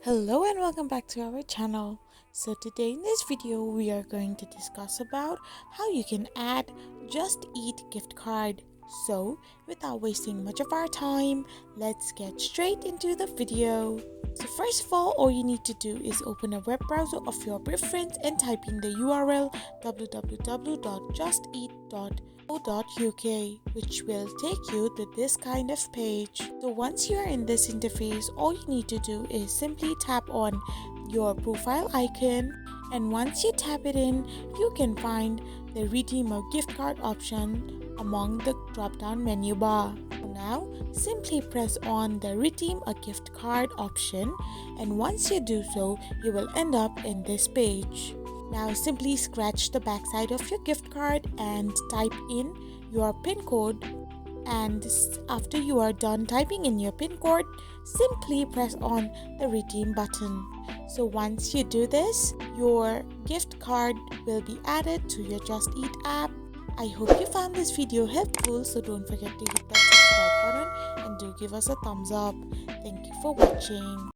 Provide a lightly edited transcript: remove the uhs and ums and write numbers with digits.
Hello and welcome back to our channel. So today in this video we are going to discuss about how you can add Just Eat gift card. So without wasting much of our time, let's get straight into the video. So first of all you need to do is open a web browser of your preference and type in the URL www.justeat.co.uk, which will take you to this kind of page. So once you are in this interface, all you need to do is simply tap on your profile icon, and once you tap it in, you can find the redeem a gift card option among the drop down menu bar. Now simply press on the redeem a gift card option, and once you do so, you will end up in this page. Now simply scratch the backside of your gift card and type in your PIN code, and after you are done typing in your PIN code, simply press on the redeem button. So once you do this, your gift card will be added to your Just Eat app. I hope you found this video helpful, so don't forget to hit that subscribe button and do give us a thumbs up. Thank you for watching.